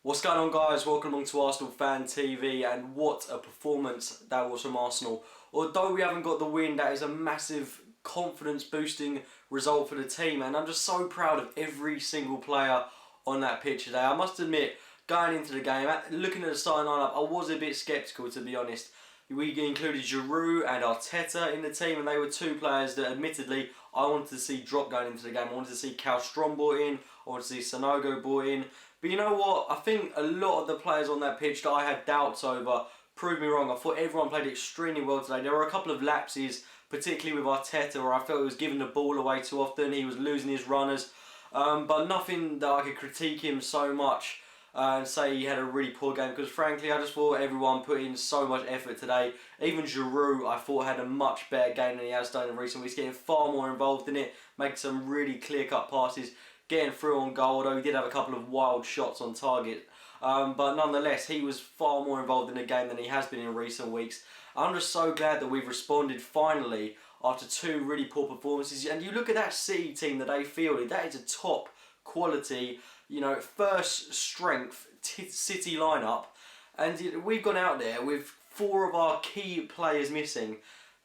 What's going on, guys? Welcome along to Arsenal Fan TV, and what a performance that was from Arsenal. Although we haven't got the win, that is a massive confidence boosting result for the team, and I'm just so proud of every single player on that pitch today. I must admit, going into the game, looking at the starting lineup, I was a bit sceptical, to be honest. We included Giroud and Arteta in the team, and they were two players that admittedly I wanted to see drop going into the game. I wanted to see Cal Strom brought in, I wanted to see Sanogo brought in. But you know what? I think a lot of the players on that pitch that I had doubts over proved me wrong. I thought everyone played extremely well today. There were a couple of lapses, particularly with Arteta, where I felt he was giving the ball away too often. He was losing his runners. But nothing that I could critique him so much and say he had a really poor game, because frankly I just thought everyone put in so much effort today. Even Giroud I thought had a much better game than he has done in recent weeks, getting far more involved in it, making some really clear-cut passes, getting through on goal, although he did have a couple of wild shots on target. But nonetheless, he was far more involved in the game than he has been in recent weeks. I'm just so glad that we've responded finally after two really poor performances. And you look at that City team that they fielded, that is a top quality, you know, first strength City lineup. And we've gone out there with four of our key players missing,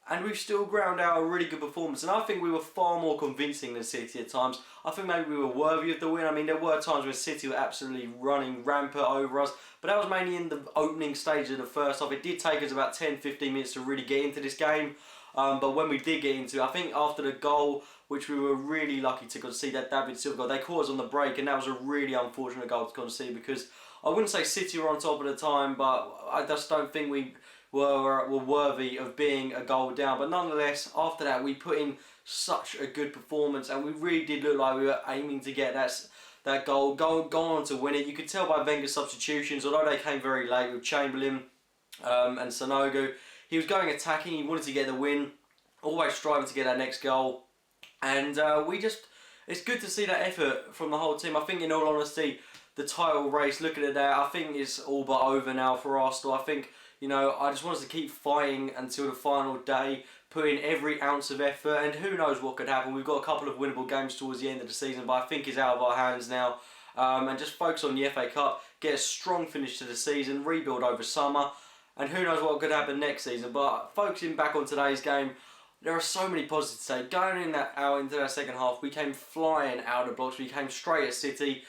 and we've still ground out a really good performance. And I think we were far more convincing than City at times. I think maybe we were worthy of the win. I mean, there were times when City were absolutely running rampant over us, but that was mainly in the opening stage of the first half. It did take us about 10-15 minutes to really get into this game. But when we did get into it, I think after the goal, which we were really lucky to see that David Silva goal, they caught us on the break, and that was a really unfortunate goal to concede, because I wouldn't say City were on top at the time, but I just don't think we were worthy of being a goal down. But nonetheless, after that, we put in such a good performance, and we really did look like we were aiming to get that goal, go on to win it. You could tell by Wenger's substitutions, although they came very late with Chamberlain and Sanogo. He was going attacking, he wanted to get the win, always striving to get that next goal. And it's good to see that effort from the whole team. I think, in all honesty, the title race, looking at that, I think it's all but over now for Arsenal. I think, you know, I just want us to keep fighting until the final day, put in every ounce of effort, and who knows what could happen. We've got a couple of winnable games towards the end of the season, but I think it's out of our hands now. And just focus on the FA Cup, get a strong finish to the season, rebuild over summer, and who knows what could happen next season. But focusing back on today's game, there are so many positives today. Going out into that second half, we came flying out of the blocks. We came straight at City.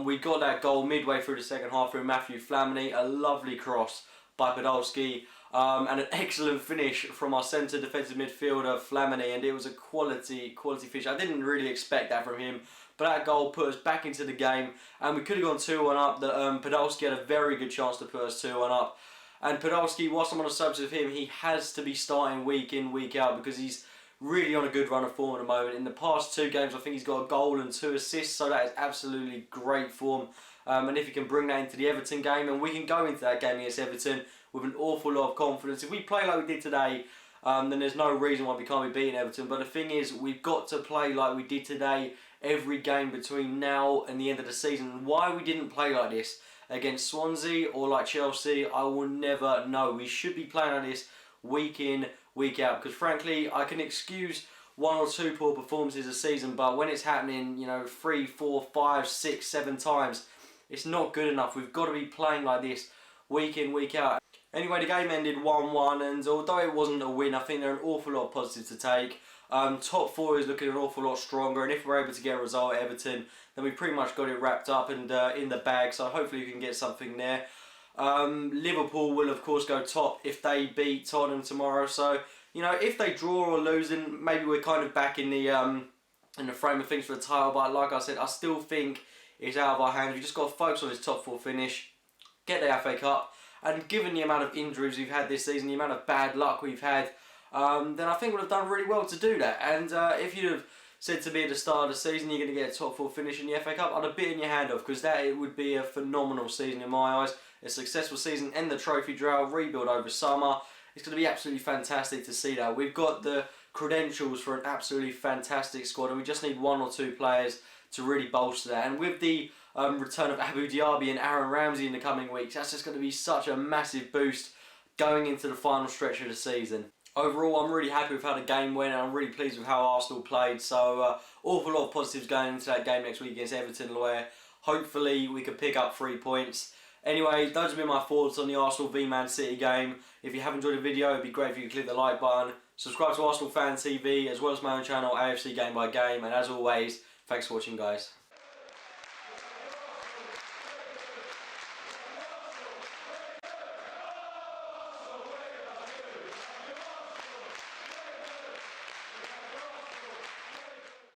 We got that goal midway through the second half through Matthew Flamini, a lovely cross by Podolski, and an excellent finish from our centre defensive midfielder Flamini, and it was a quality finish. I didn't really expect that from him, but that goal put us back into the game, and we could have gone 2-1 up. Podolski had a very good chance to put us 2-1 up. And Podolski, whilst I'm on the subject of him, he has to be starting week in, week out, because he's really on a good run of form at the moment. In the past two games, I think he's got a goal and 2 assists, so that is absolutely great form. And if he can bring that into the Everton game, and we can go into that game against Everton with an awful lot of confidence. If we play like we did today, then there's no reason why we can't be beating Everton. But the thing is, we've got to play like we did today every game between now and the end of the season. Why we didn't play like this against Swansea or like Chelsea, I will never know. We should be playing like this week in, week out, because frankly, I can excuse 1 or 2 poor performances a season, but when it's happening, you know, 3, 4, 5, 6, 7 times, it's not good enough. We've got to be playing like this week in, week out. Anyway, the game ended 1-1, and although it wasn't a win, I think there are an awful lot of positives to take. Top 4 is looking an awful lot stronger, and if we're able to get a result at Everton, then we pretty much got it wrapped up and in the bag, so hopefully we can get something there. Liverpool will of course go top if they beat Tottenham tomorrow, so you know, if they draw or lose, then maybe we're kind of back in the frame of things for the title. But like I said, I still think it's out of our hands. We just got to focus on this top 4 finish, get the FA Cup, and given the amount of injuries we've had this season, the amount of bad luck we've had, then I think we'd have done really well to do that. And if you'd have said to me at the start of the season you're going to get a top 4 finish in the FA Cup, I'd have bitten your hand off, because it would be a phenomenal season in my eyes. A successful season, end the trophy drought, rebuild over summer. It's going to be absolutely fantastic to see that. We've got the credentials for an absolutely fantastic squad, and we just need 1 or 2 players to really bolster that. And with the return of Abu Dhabi and Aaron Ramsey in the coming weeks, that's just going to be such a massive boost going into the final stretch of the season. Overall, I'm really happy with how the game went, and I'm really pleased with how Arsenal played. So, awful lot of positives going into that game next week against Everton, where Hopefully we can pick up 3 points. Anyway, those have been my thoughts on the Arsenal v Man City game. If you have enjoyed the video, it'd be great if you could click the like button. Subscribe to Arsenal Fan TV as well as my own channel, AFC Game by Game. And as always, thanks for watching, guys.